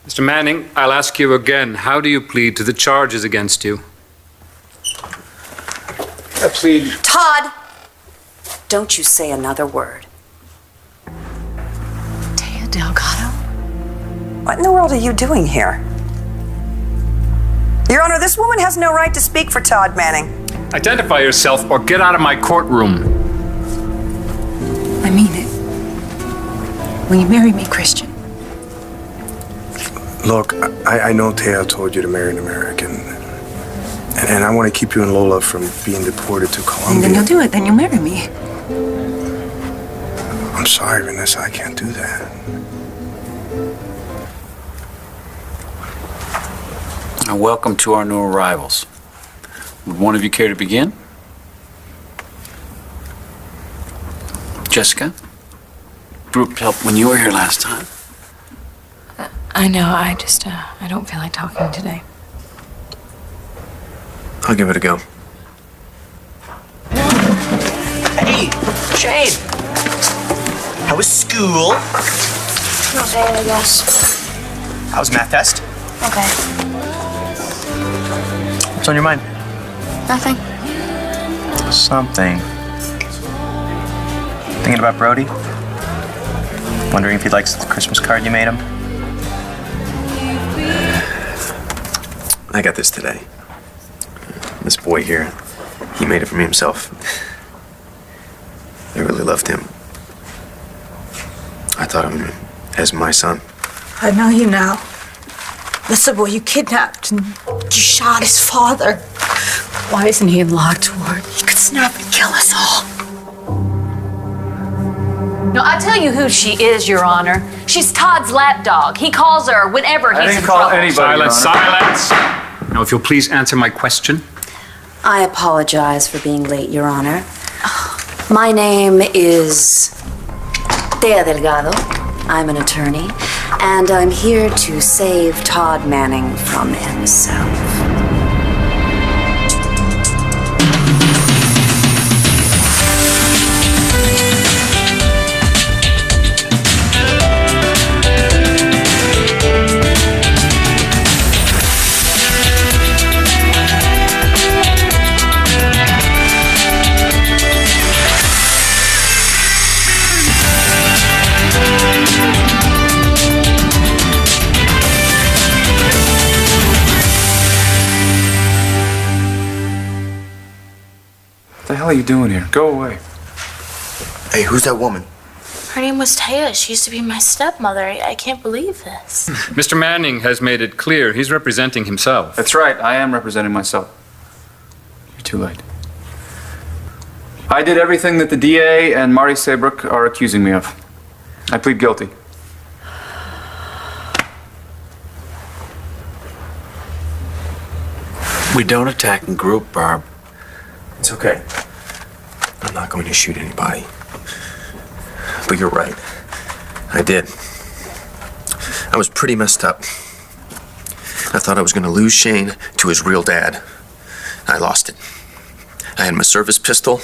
Mr. Manning, I'll ask you again. How do you plead to the charges against you? I plead... Todd! Don't you say another word. Taya Delgado? What in the world are you doing here? Your Honor, this woman has no right to speak for Todd Manning. Identify yourself or get out of my courtroom. I mean it. Will you marry me, Christian? Look, I know Taya told you to marry an American. And I want to keep you and Lola from being deported to Colombia. And then you'll do it. Then you'll marry me. I'm sorry, Vanessa. I can't do that. Now, welcome to our new arrivals. Would one of you care to begin? Jessica? Group help when you were here last time. I know. I don't feel like talking today. I'll give it a go. Hey, Shane. How was school? Okay, I guess. How's math test? Okay. What's on your mind? Nothing. Something. Thinking about Brody? Wondering if he likes the Christmas card you made him? I got this today. This boy here, he made it for me himself. I really loved him. I thought of him as my son. I know you now. That's the boy you kidnapped and you shot his father. Why isn't he in locked ward? He could snap and kill us all. No, I tell you who she is, Your Honor. She's Todd's lapdog. He calls her whenever he's in trouble. I didn't call anybody, Silence! Now, if you'll please answer my question. I apologize for being late, Your Honor. My name is Taya Delgado. I'm an attorney, and I'm here to save Todd Manning from himself. What the hell are you doing here? Go away. Hey, who's that woman? Her name was Taya. She used to be my stepmother. I can't believe this. Mr. Manning has made it clear he's representing himself. That's right. I am representing myself. You're too late. I did everything that the DA and Marty Saybrook are accusing me of. I plead guilty. We don't attack in group, Barb. It's okay. I'm not going to shoot anybody. But you're right. I did. I was pretty messed up. I thought I was going to lose Shane to his real dad. I lost it. I had my service pistol.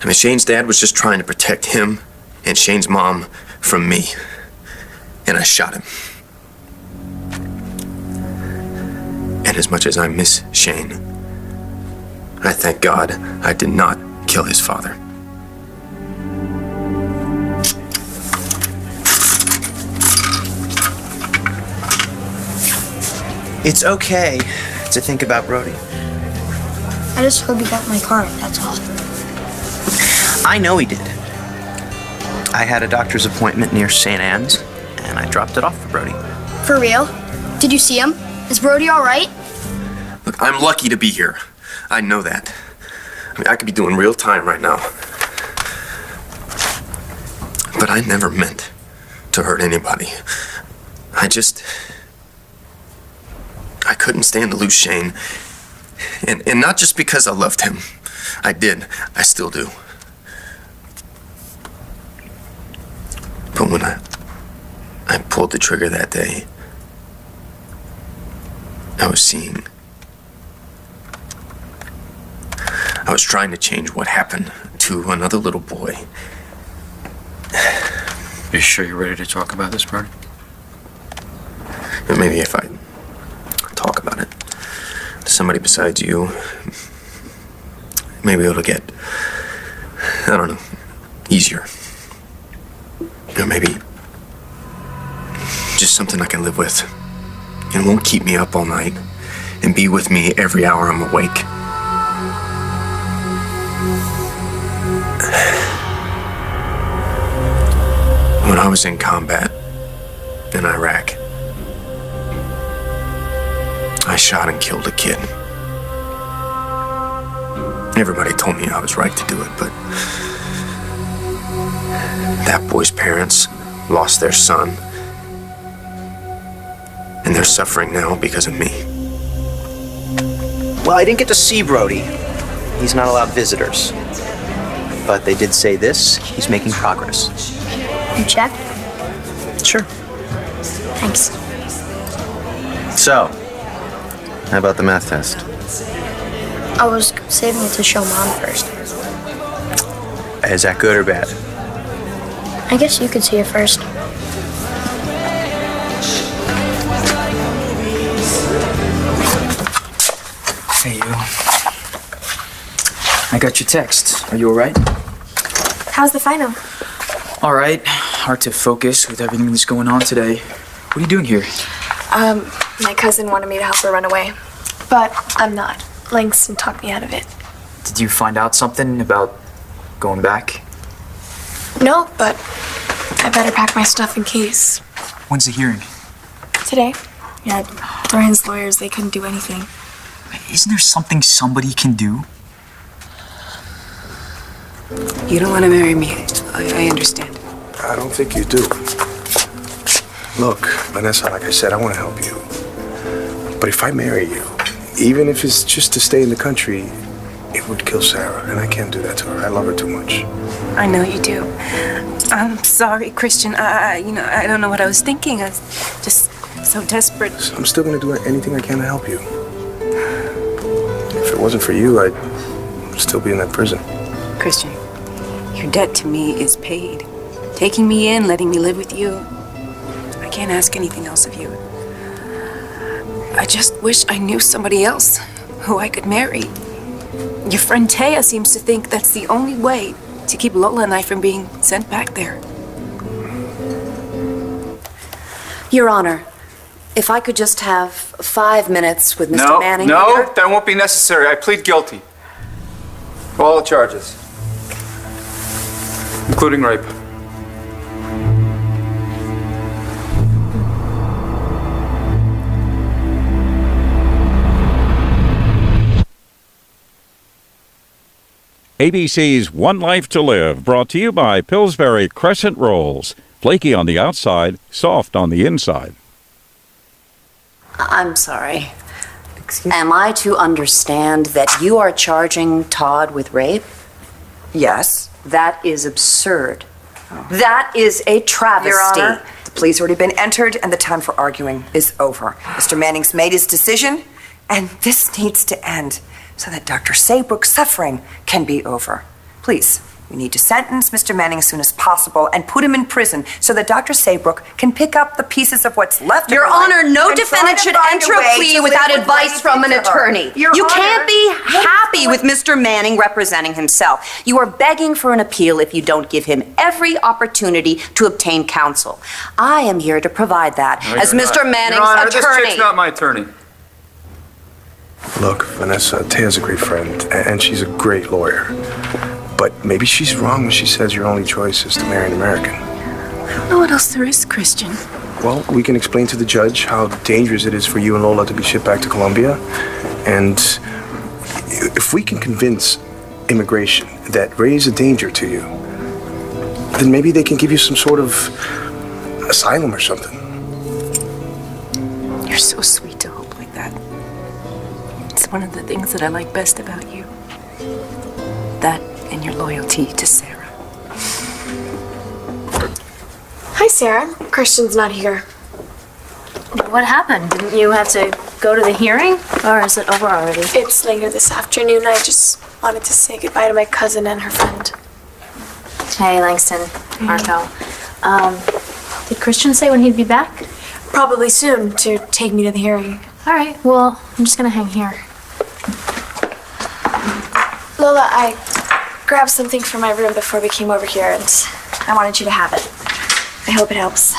I mean, Shane's dad was just trying to protect him and Shane's mom from me. And I shot him. And as much as I miss Shane, I thank God I did not kill his father. It's okay to think about Brody. I just hope you got my card, that's all. I know he did. I had a doctor's appointment near St. Anne's, and I dropped it off for Brody. For real? Did you see him? Is Brody all right? Look, I'm lucky to be here. I know that. I mean, I could be doing real time right now. But I never meant to hurt anybody. I couldn't stand to lose Shane. And not just because I loved him. I did. I still do. But when I pulled the trigger that day, I was seeing. I was trying to change what happened to another little boy. You sure you're ready to talk about this, Bert? Maybe if I talk about it to somebody besides you, maybe it'll get, I don't know, easier. Or maybe just something I can live with. And won't keep me up all night and be with me every hour I'm awake. When I was in combat in Iraq, I shot and killed a kid. Everybody told me I was right to do it, but that boy's parents lost their son, and they're suffering now because of me. Well, I didn't get to see Brody. He's not allowed visitors. But they did say this, he's making progress. You checked? Sure. Thanks. So, how about the math test? I was saving it to show Mom first. Is that good or bad? I guess you could see it first. Hey, you. I got your text. Are you alright? How's the final? Alright. Hard to focus with everything that's going on today. What are you doing here? My cousin wanted me to help her run away. But I'm not. Langston talked me out of it. Did you find out something about going back? No, but I better pack my stuff in case. When's the hearing? Today? Yeah, Brian's lawyers, they couldn't do anything. Isn't there something somebody can do? You don't want to marry me. I understand. I don't think you do. Look, Vanessa, like I said, I want to help you. But if I marry you, even if it's just to stay in the country, it would kill Sarah, and I can't do that to her. I love her too much. I know you do. I'm sorry, Christian. I don't know what I was thinking. I was just so desperate. So I'm still going to do anything I can to help you. If it wasn't for you, I'd still be in that prison. Christian, your debt to me is paid. Taking me in, letting me live with you. I can't ask anything else of you. I just wish I knew somebody else who I could marry. Your friend Taya seems to think that's the only way to keep Lola and I from being sent back there. Your Honor, if I could just have 5 minutes with Mr. Manning. No, here. that won't be necessary. I plead guilty. To all the charges. Including rape. ABC's One Life to Live, brought to you by Pillsbury Crescent Rolls. Flaky on the outside, soft on the inside. I'm sorry. Am I to understand that you are charging Todd with rape? Yes. That is absurd. That is a travesty. Your Honor, the plea's already been entered and the time for arguing is over. Mr. Manning's made his decision, and this needs to end so that Dr. Saybrook's suffering can be over. Please, we need to sentence Mr. Manning as soon as possible and put him in prison so that Dr. Saybrook can pick up the pieces of what's left of Your her life Honor, no and defendant try to should find enter a way plea to without live with advice what from an he did to her. attorney. Your You Honor, can't be happy with Mr. Manning representing himself. You are begging for an appeal if you don't give him every opportunity to obtain counsel. I am here to provide that No, as you're Mr. not. Manning's Your Honor, attorney. This chick's not my attorney. Look, Vanessa, Taya's a great friend, and she's a great lawyer. But maybe she's wrong when she says your only choice is to marry an American. I don't know what else there is, Christian. Well, we can explain to the judge how dangerous it is for you and Lola to be shipped back to Colombia. And if we can convince immigration that Ray is a danger to you, then maybe they can give you some sort of asylum or something. You're so sweet to hope like that. It's one of the things that I like best about you. That and your loyalty to Sarah. Hi, Sarah. Christian's not here. What happened? Didn't you have to go to the hearing? Or is it over already? It's later this afternoon. I just wanted to say goodbye to my cousin and her friend. Hey, Langston, Marco. Did Christian say when he'd be back? Probably soon to take me to the hearing. All right, well, I'm just gonna hang here. Lola, I grabbed something from my room before we came over here, and I wanted you to have it. I hope it helps.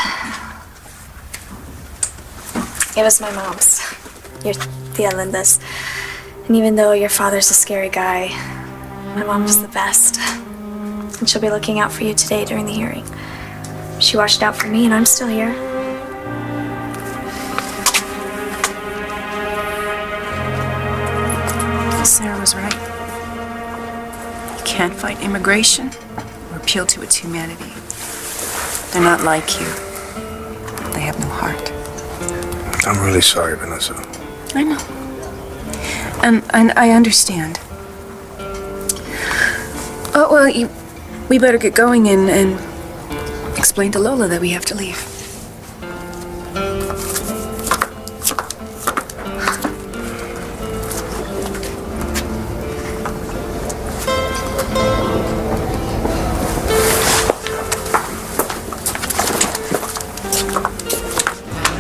It was my mom's. Your Tia Linda's. And even though your father's a scary guy, my mom was the best. And she'll be looking out for you today during the hearing. She watched out for me, and I'm still here. Sarah was right. You can't fight immigration or appeal to its humanity. They're not like you. They have no heart. I'm really sorry, Vanessa. I know. And I understand. Oh, well, we better get going and explain to Lola that we have to leave.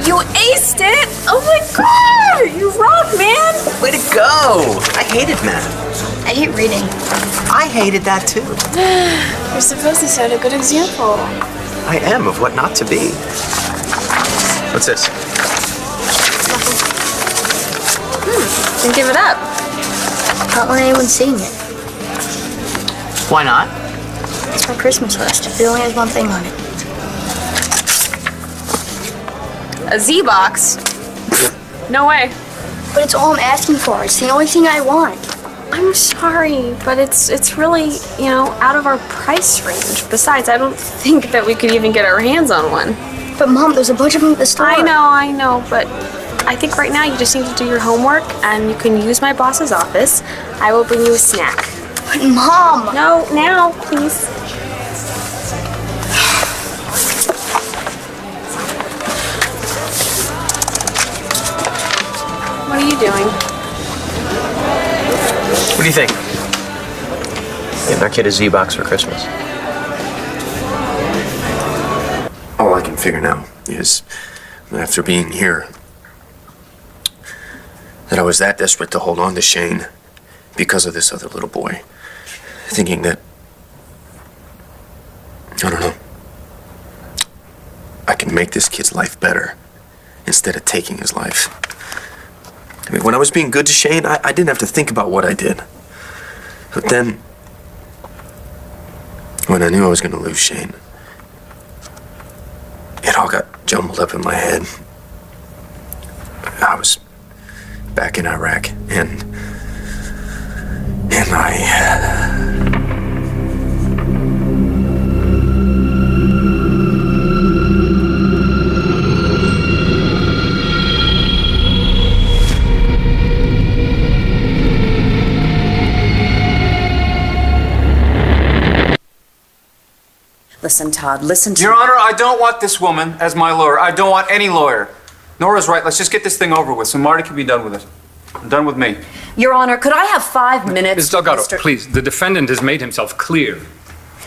You aced it! Oh my god! You rock, man! Way to go! I hated math. I hate reading. I hated that too. You're supposed to set a good example. I am of what not to be. What's this? Then give it up. I don't want anyone seeing it. Why not? It's my Christmas list. It only has one thing on it. A Z-box? No way. But it's all I'm asking for. It's the only thing I want. I'm sorry, but it's really, out of our price range. Besides, I don't think that we could even get our hands on one. But Mom, there's a bunch of them at the store. I know, but I think right now you just need to do your homework, and you can use my boss's office. I will bring you a snack. But Mom! No, now, please. What are you doing? What do you think? Getting our kid a Z-box for Christmas. All I can figure now is, after being here, that I was that desperate to hold on to Shane because of this other little boy. Thinking that, I don't know, I can make this kid's life better instead of taking his life. I mean, when I was being good to Shane, I didn't have to think about what I did. But then, when I knew I was going to lose Shane, it all got jumbled up in my head. I was back in Iraq, and I... Listen, Todd, listen to Your me. Honor, I don't want this woman as my lawyer. I don't want any lawyer. Nora's right. Let's just get this thing over with so Marty can be done with it. I'm done with me. Your Honor, could I have 5 minutes? Ms. Delgado, please, the defendant has made himself clear.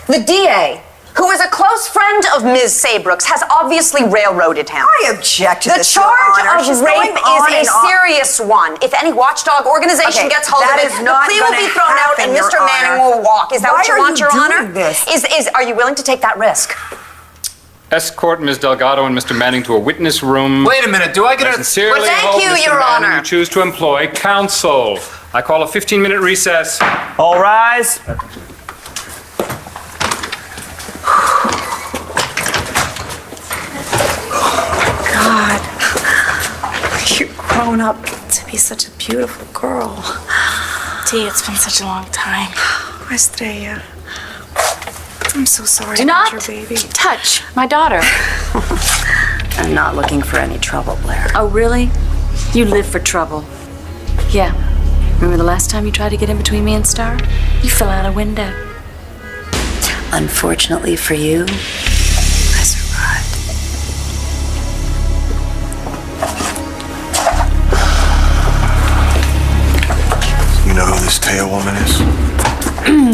The DA, who is a close friend of Ms. Saybrook's, has obviously railroaded him. I object to this, Your charge Honor. of She's rape going on is and a on. serious one. If any watchdog organization gets hold of that it, is the not plea will gonna be thrown out and happen, Your Mr. Manning Honor. will walk. Is that Why what you are want, you Your doing Honor? this? Are you willing to take that risk? Escort Ms. Delgado and Mr. Manning to a witness room. Wait a minute, do I get a... Sincerely Well, thank hope, you, Mr. Your Manning, Honor. you choose to employ counsel. I call a 15-minute recess. All rise. God, you're grown up to be such a beautiful girl. T, it's been such a long time. Estrella, I'm so sorry Do about not your baby. touch my daughter. I'm not looking for any trouble, Blair. Oh, really? You live for trouble. Yeah. Remember the last time you tried to get in between me and Star? You fell out a window. Unfortunately for you, I survived. You know who this Taya woman is?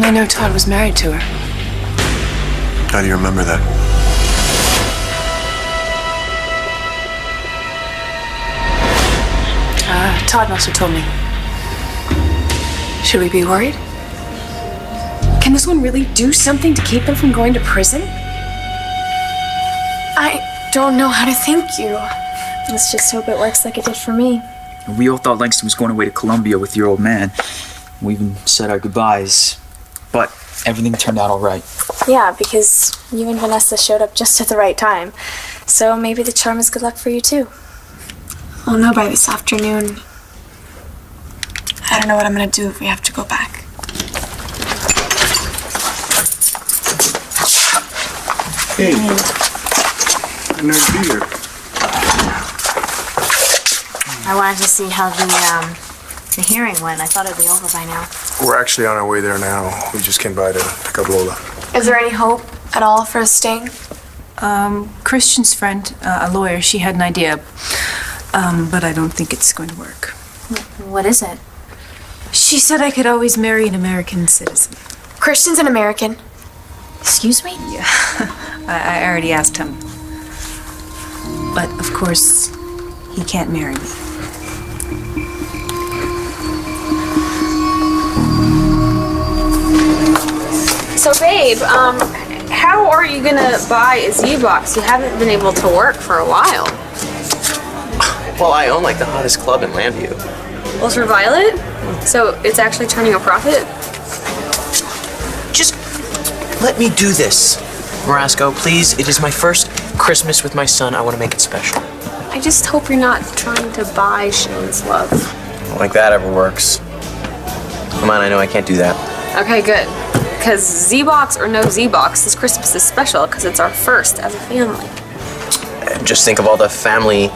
I know Todd was married to her. How do you remember that? Todd must have told me. Should we be worried? Can this one really do something to keep him from going to prison? I don't know how to thank you. Let's just hope it works like it did for me. We all thought Langston was going away to Colombia with your old man. We even said our goodbyes. But everything turned out all right. Yeah, because you and Vanessa showed up just at the right time. So maybe the charm is good luck for you too. I'll know by this afternoon. I don't know what I'm gonna do if we have to go back. Hey. I know you'd be here. I wanted to see how the hearing went. I thought it'd be over by now. We're actually on our way there now. We just came by to pick up Lola. Is there any hope at all for us staying? Christian's friend, a lawyer, she had an idea. But I don't think it's going to work. What is it? She said I could always marry an American citizen. Christian's an American. Excuse me? Yeah. I already asked him. But, of course, he can't marry me. So, babe, how are you gonna buy a Z-Box? You haven't been able to work for a while. Well, I own like the hottest club in Landview. Well, for Violet? So it's actually turning a profit? Just let me do this. Marasco, please. It is my first Christmas with my son. I want to make it special. I just hope you're not trying to buy Shane's love. Not like that ever works. Come on, I know I can't do that. Okay, good. Because Z-Box or no Z-Box, this Christmas is special because it's our first as a family. Just think of all the family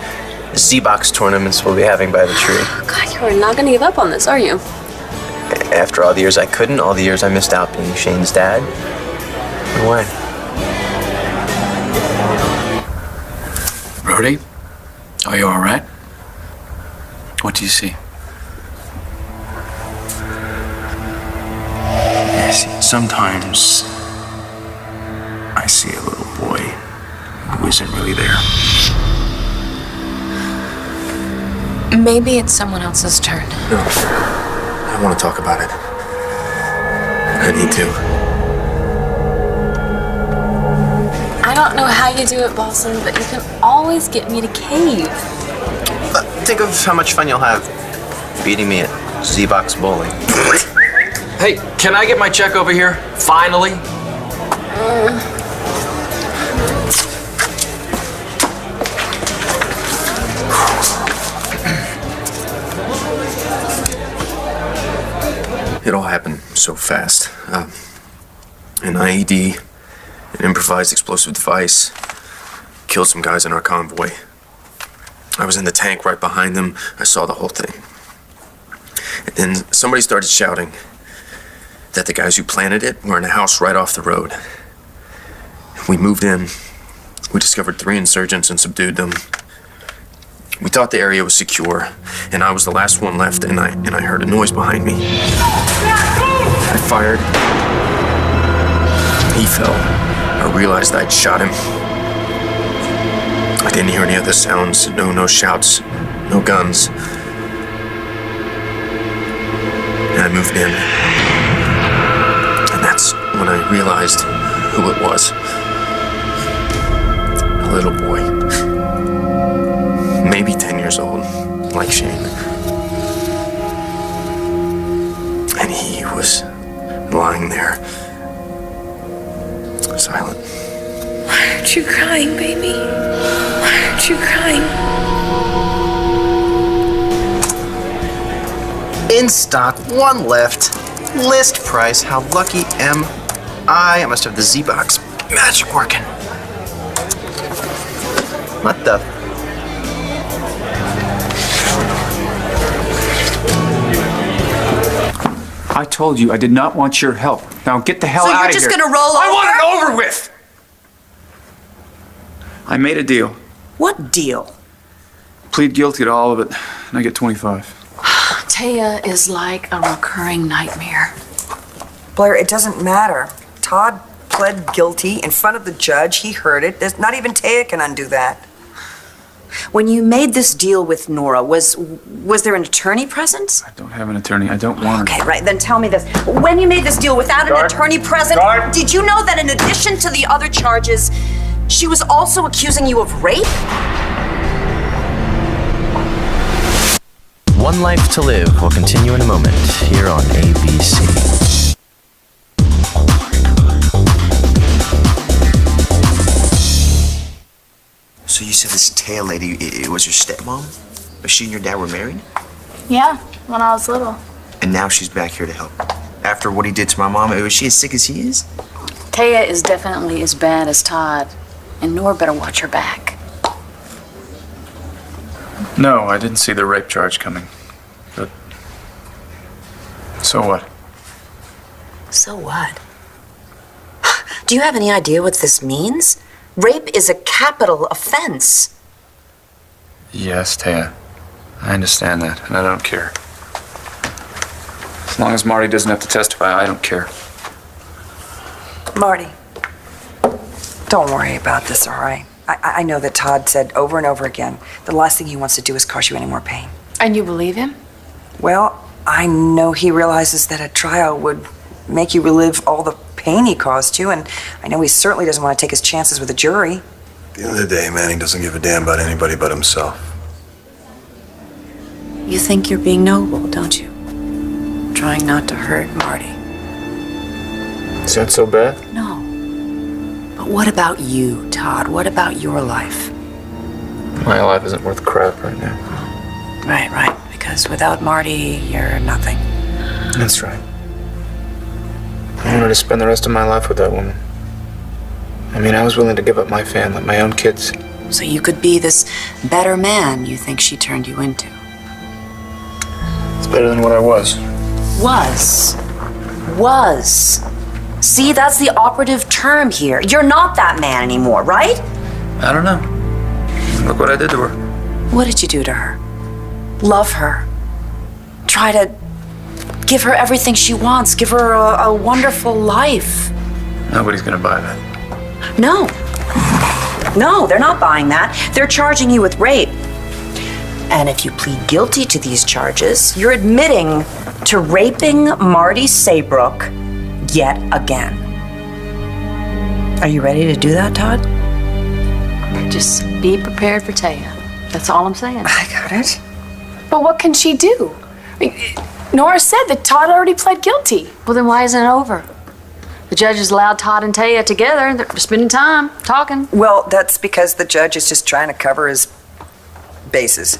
Z-Box tournaments we'll be having by the tree. God, you're not gonna give up on this, are you? After all the years I couldn't, all the years I missed out being Shane's dad. No way. Brody, are you all right? What do you see? Sometimes I see a little boy who isn't really there. Maybe it's someone else's turn. No, I want to talk about it. I need to. I don't know how you do it, Balsam, but you can always get me to cave. Think of how much fun you'll have beating me at Z-Box bowling. Hey, can I get my check over here? Finally? It all happened so fast. An IED, an improvised explosive device, killed some guys in our convoy. I was in the tank right behind them. I saw the whole thing. And then somebody started shouting that the guys who planted it were in a house right off the road. We moved in. We discovered 3 insurgents and subdued them. We thought the area was secure, and I was the last one left, and I heard a noise behind me. I fired. He fell. I realized I'd shot him. I didn't hear any other sounds, no shouts, no guns. And I moved in. And that's when I realized who it was. A little boy. Maybe 10 years old, like Shane. And he was lying there, silent. Why aren't you crying, baby? Why aren't you crying? In stock, 1 left. List price. How lucky am I? I must have the Z-Box magic working. What the? I told you I did not want your help. Now get the hell So out you're of here. just gonna roll I over? want it over with! I made a deal. What deal? Plead guilty to all of it, and I get 25. Taya is like a recurring nightmare. Blair, it doesn't matter. Todd pled guilty in front of the judge. He heard it. There's not even Taya can undo that. When you made this deal with Nora, was there an attorney present? I don't have an attorney. I don't want Okay, right. Then tell me this. When you made this deal without an attorney present, did you know that in addition to the other charges, she was also accusing you of rape? One Life to Live will continue in a moment here on ABC. So you said this Taya lady, it was your stepmom? But she and your dad were married? Yeah, when I was little. And now she's back here to help. After what he did to my mom, is she as sick as he is? Taya is definitely as bad as Todd, and Nora better watch her back. No, I didn't see the rape charge coming. But so what? So what? Do you have any idea what this means? Rape is a capital offense. Yes, Taya. I understand that, and I don't care. As long as Marty doesn't have to testify, I don't care. Marty, don't worry about this, all right? I know that Todd said over and over again the last thing he wants to do is cause you any more pain. And you believe him? Well, I know he realizes that a trial would make you relive all the pain he caused you, and I know he certainly doesn't want to take his chances with a jury. At the end of the day, Manning doesn't give a damn about anybody but himself. You think you're being noble, don't you? Trying not to hurt Marty. Is that so bad? No. But what about you, Todd? What about your life? My life isn't worth crap right now. Right. Because without Marty, you're nothing. That's right. I wanted to spend the rest of my life with that woman. I mean, I was willing to give up my family, my own kids. So you could be this better man you think she turned you into. It's better than what I was. Was. See, that's the operative term here. You're not that man anymore, right? I don't know. Look what I did to her. What did you do to her? Love her. Try to give her everything she wants. Give her a wonderful life. Nobody's gonna buy that. No, they're not buying that. They're charging you with rape. And if you plead guilty to these charges, you're admitting to raping Marty Saybrook yet again. Are you ready to do that, Todd? Just be prepared for Taya. That's all I'm saying. I got it. But what can she do? Nora said that Todd already pled guilty. Well, then why isn't it over? The judge has allowed Todd and Taya together. They're spending time talking. Well, that's because the judge is just trying to cover his bases.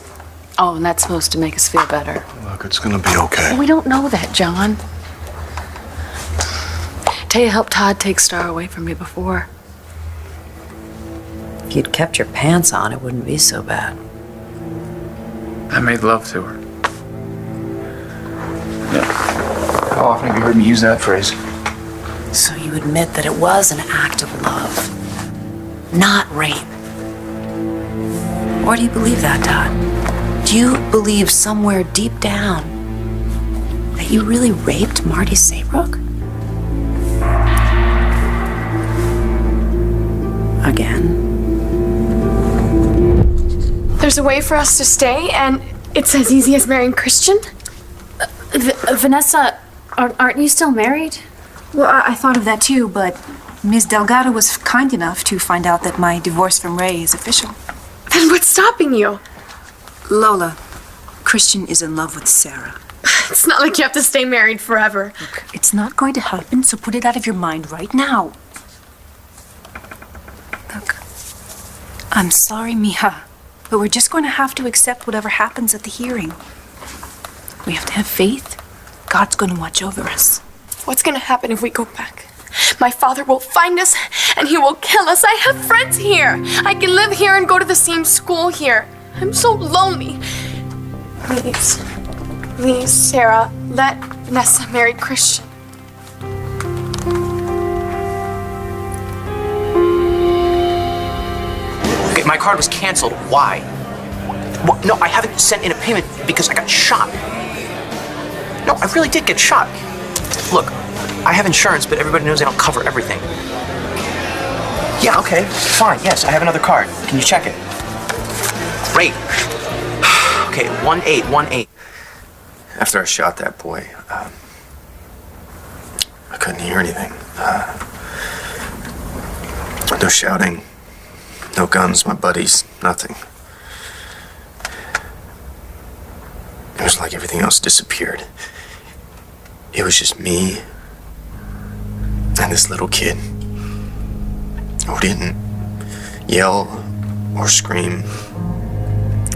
Oh, and that's supposed to make us feel better. Look, it's gonna be okay. We don't know that, John. Taya helped Todd take Star away from me before. If you'd kept your pants on, it wouldn't be so bad. I made love to her. Yeah. How often have you heard me use that phrase? So you admit that it was an act of love, not rape. Or do you believe that, Todd? Do you believe somewhere deep down that you really raped Marty Saybrook? Again? There's a way for us to stay, and it's as easy as marrying Christian? Vanessa, aren't you still married? Well, I thought of that too, but Ms. Delgado was kind enough to find out that my divorce from Ray is official. Then what's stopping you? Lola, Christian is in love with Sarah. It's not like you have to stay married forever. Look, it's not going to happen, so put it out of your mind right now. Look, I'm sorry, Mija, but we're just going to have to accept whatever happens at the hearing. We have to have faith. God's going to watch over us. What's gonna happen if we go back? My father will find us and he will kill us. I have friends here. I can live here and go to the same school here. I'm so lonely. Please, Sarah, let Vanessa marry Christian. Okay, my card was canceled. Why? Well, no, I haven't sent in a payment because I got shot. No, I really did get shot. Look, I have insurance, but everybody knows they don't cover everything. Yeah, okay, fine. Yes, I have another card. Can you check it? Great. Okay, 1-8, 1-8. After I shot that boy, I couldn't hear anything. No shouting, no guns, my buddies, nothing. It was like everything else disappeared. It was just me and this little kid who didn't yell or scream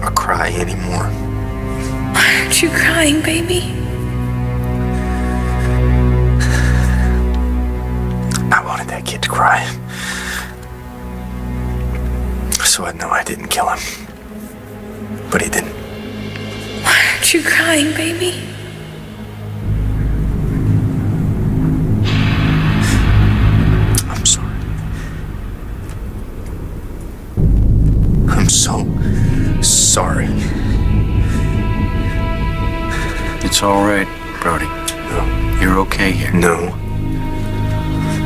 or cry anymore. Why aren't you crying, baby? I wanted that kid to cry. So I know I didn't kill him. But he didn't. Why aren't you crying, baby? I'm sorry. I'm so sorry. It's all right, Brody. No. You're okay here. No.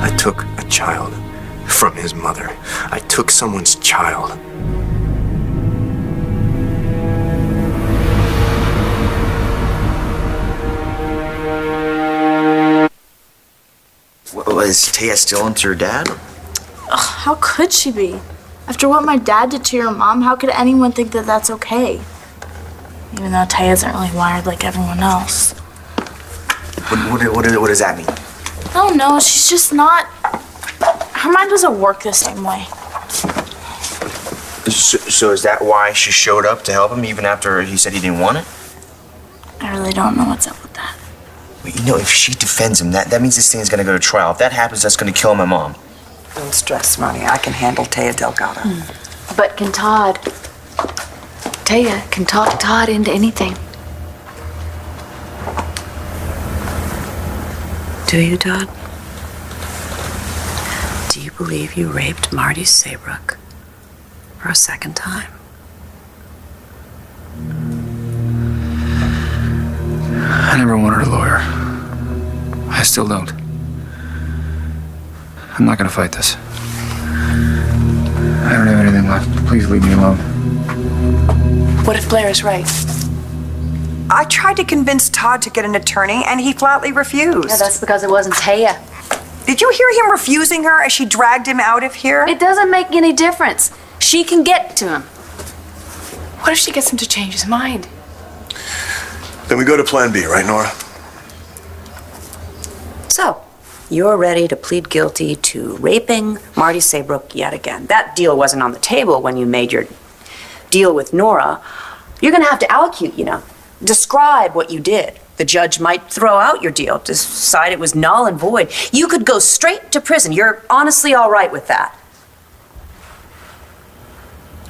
I took a child from his mother. I took someone's child. Was Taya still into her dad? Ugh, how could she be? After what my dad did to your mom, how could anyone think that that's okay? Even though Taya isn't really wired like everyone else. What does that mean? Oh no, she's just not... Her mind doesn't work the same way. So is that why she showed up to help him even after he said he didn't want it? I really don't know what's up with that. Well, you know, if she defends him, that means this thing's gonna go to trial. If that happens, that's gonna kill my mom. Don't stress, Marty. I can handle Taya Delgado. But can Todd... Taya can talk Todd into anything. Do you, Todd? Do you believe you raped Marty Saybrook for a second time? I never wanted a lawyer. I still don't. I'm not gonna fight this. I don't have anything left. Please leave me alone. What if Blair is right? I tried to convince Todd to get an attorney, and he flatly refused. Yeah, that's because it wasn't Taya. Did you hear him refusing her as she dragged him out of here? It doesn't make any difference. She can get to him. What if she gets him to change his mind? Then we go to plan B, right, Nora? So, you're ready to plead guilty to raping Marty Saybrook yet again. That deal wasn't on the table when you made your deal with Nora. You're gonna have to allocute, you know. Describe what you did. The judge might throw out your deal, decide it was null and void. You could go straight to prison. You're honestly all right with that.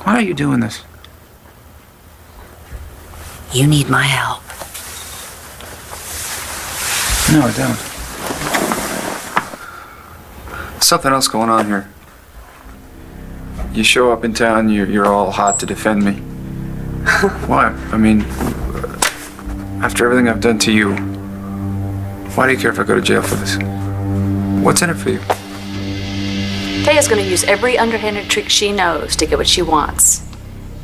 Why are you doing this? You need my help. No, I don't. Something else going on here. You show up in town, you're all hot to defend me. Why? I mean, after everything I've done to you, why do you care if I go to jail for this? What's in it for you? Taya's gonna use every underhanded trick she knows to get what she wants.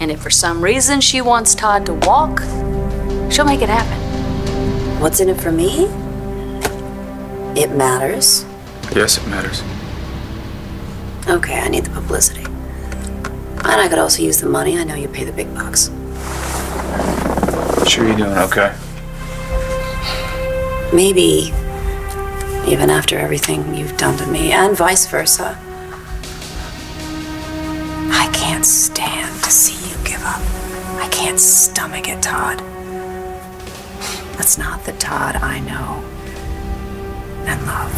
And if for some reason she wants Todd to walk, she'll make it happen. What's in it for me? It matters. Yes, it matters. Okay, I need the publicity. And I could also use the money. I know you pay the big bucks. Sure you're doing okay? Maybe, even after everything you've done to me, and vice versa, I can't stand to see you give up. I can't stomach it, Todd. That's not the Todd I know and love.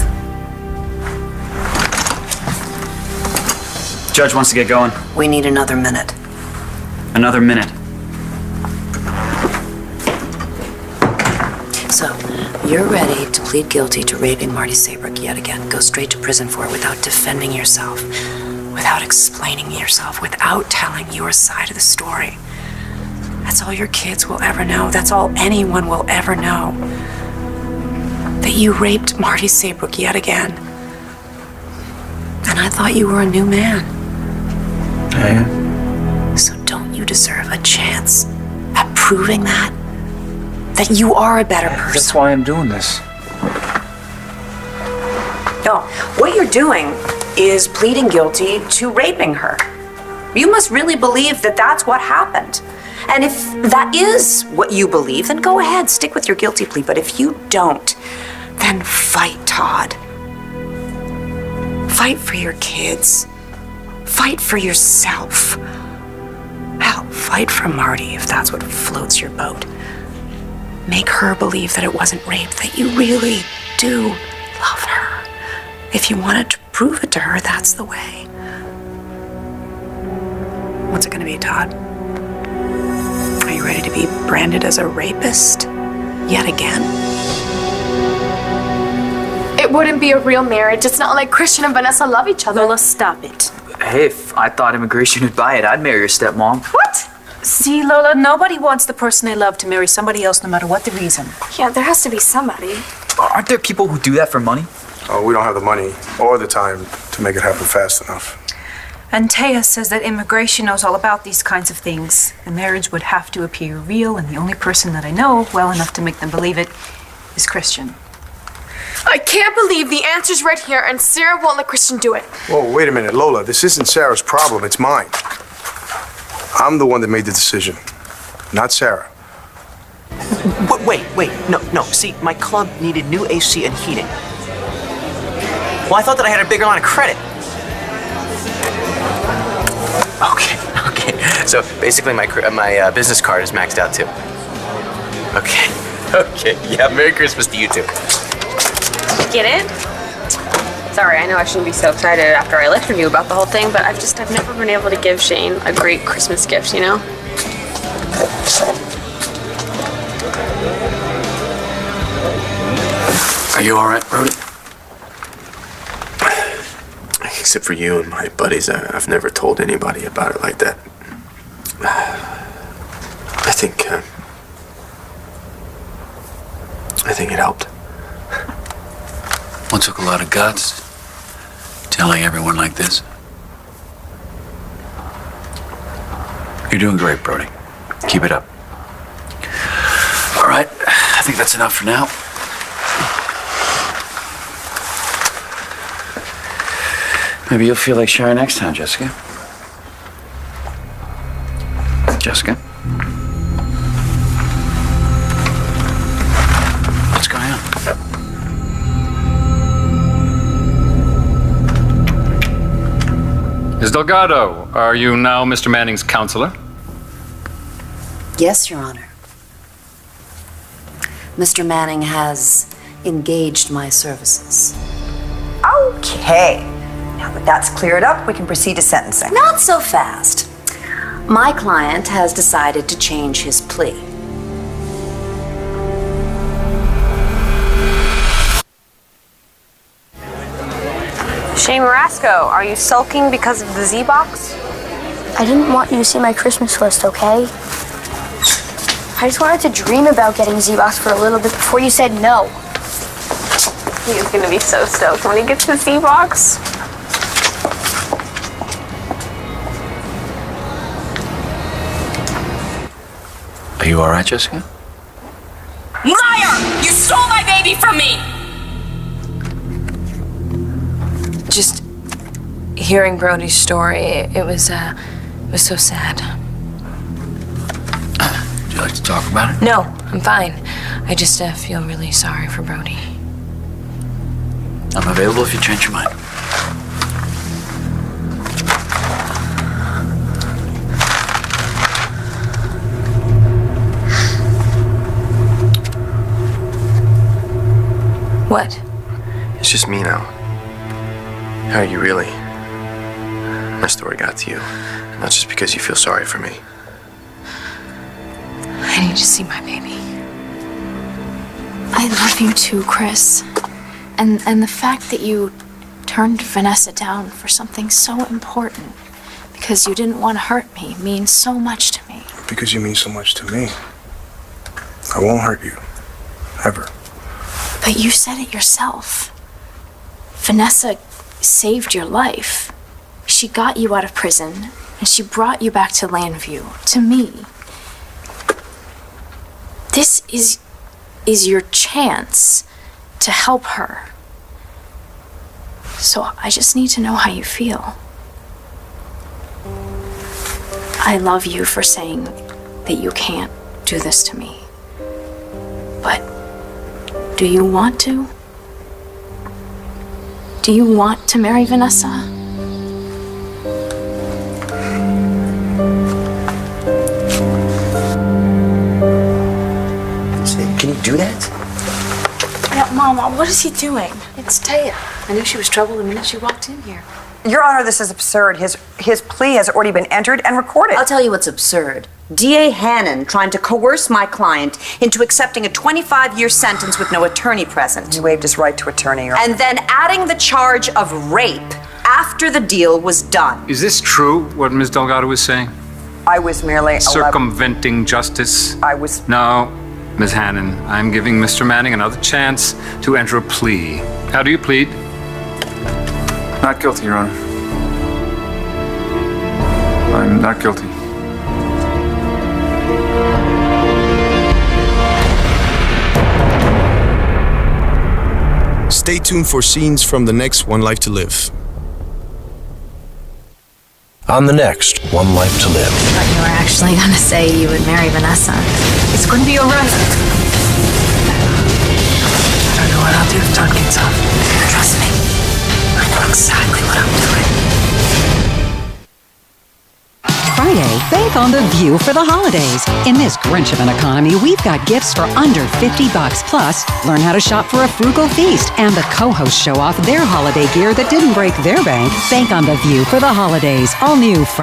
Judge wants to get going. We need another minute. Another minute. So, you're ready to plead guilty to raping Marty Saybrook yet again. Go straight to prison for it without defending yourself, without explaining yourself, without telling your side of the story. That's all your kids will ever know. That's all anyone will ever know. That you raped Marty Saybrook yet again. And I thought you were a new man. I am. So don't you you deserve a chance at proving that you are a better person. That's why I'm doing this. No, what you're doing is pleading guilty to raping her. You must really believe that that's what happened. And if that is what you believe, then go ahead, stick with your guilty plea. But if you don't, then fight, Todd. Fight for your kids. Fight for yourself. Hell, fight for Marty if that's what floats your boat. Make her believe that it wasn't rape, that you really do love her. If you wanted to prove it to her, that's the way. What's it gonna be, Todd? Are you ready to be branded as a rapist yet again? It wouldn't be a real marriage. It's not like Christian and Vanessa love each other. Lola, stop it. Hey, if I thought immigration would buy it, I'd marry your stepmom. What? See, Lola, nobody wants the person they love to marry somebody else no matter what the reason. Yeah, there has to be somebody. Aren't there people who do that for money? Oh, we don't have the money or the time to make it happen fast enough. And Taya says that immigration knows all about these kinds of things. The marriage would have to appear real, and the only person that I know well enough to make them believe it is Christian. I can't believe the answer's right here and Sarah won't let Christian do it. Whoa, wait a minute, Lola. This isn't Sarah's problem. It's mine. I'm the one that made the decision, not Sarah. Wait. No. See, my club needed new AC and heating. Well, I thought that I had a bigger line of credit. Okay. So basically, my business card is maxed out too. Okay. Yeah. Merry Christmas to you too. Get it? Sorry, I know I shouldn't be so excited after I lectured you about the whole thing, but I've never been able to give Shane a great Christmas gift, you know? Are you all right, Brody? Except for you and my buddies, I've never told anybody about it like that. I think it helped. Well, it took a lot of guts telling everyone like this. You're doing great, Brody. Keep it up. All right, I think that's enough for now. Maybe you'll feel like sharing next time, Jessica. Jessica? What's going on? Ms. Delgado, are you now Mr. Manning's counselor? Yes, Your Honor. Mr. Manning has engaged my services. Okay. Now that that's cleared up, we can proceed to sentencing. Not so fast. My client has decided to change his plea. Shane Marasco, are you sulking because of the Z-Box? I didn't want you to see my Christmas list, okay? I just wanted to dream about getting Z-Box for a little bit before you said no. He's gonna be so stoked when he gets the Z-Box. Are you all right, Jessica? Liar! You stole my baby from me! Just hearing Brody's story, it was so sad. Would you like to talk about it? No, I'm fine. I just feel really sorry for Brody. I'm available if you change your mind. What? It's just me now. How are you really? My story got to you. Not just because you feel sorry for me. I need to see my baby. I love you too, Chris. And the fact that you turned Vanessa down for something so important because you didn't want to hurt me means so much to me. Because you mean so much to me. I won't hurt you. Ever. But you said it yourself. Vanessa saved your life. She got you out of prison, and she brought you back to Landview, to me. This is your chance to help her. So I just need to know how you feel. I love you for saying that you can't do this to me. But do you want to? Do you want to marry Vanessa? Can you do that? Mama, what is he doing? It's Taya. I knew she was trouble the minute she walked in here. Your Honor, this is absurd. His plea has already been entered and recorded. I'll tell you what's absurd. D.A. Hannon trying to coerce my client into accepting a 25-year sentence with no attorney present. He waived his right to attorney. And then adding the charge of rape after the deal was done. Is this true, what Ms. Delgado was saying? I was merely circumventing justice? No, Ms. Hannon, I'm giving Mr. Manning another chance to enter a plea. How do you plead? Not guilty, Your Honor. I'm not guilty. Stay tuned for scenes from the next One Life to Live. On the next One Life to Live. But you were actually gonna say you would marry Vanessa. It's going to be all right. I don't know what I'll do if Todd gets off. Trust me. I know exactly what I'm doing. Friday, bank on The View for the holidays. In this Grinch of an economy, we've got gifts for under $50. Plus, learn how to shop for a frugal feast. And the co-hosts show off their holiday gear that didn't break their bank. Bank on The View for the holidays. All new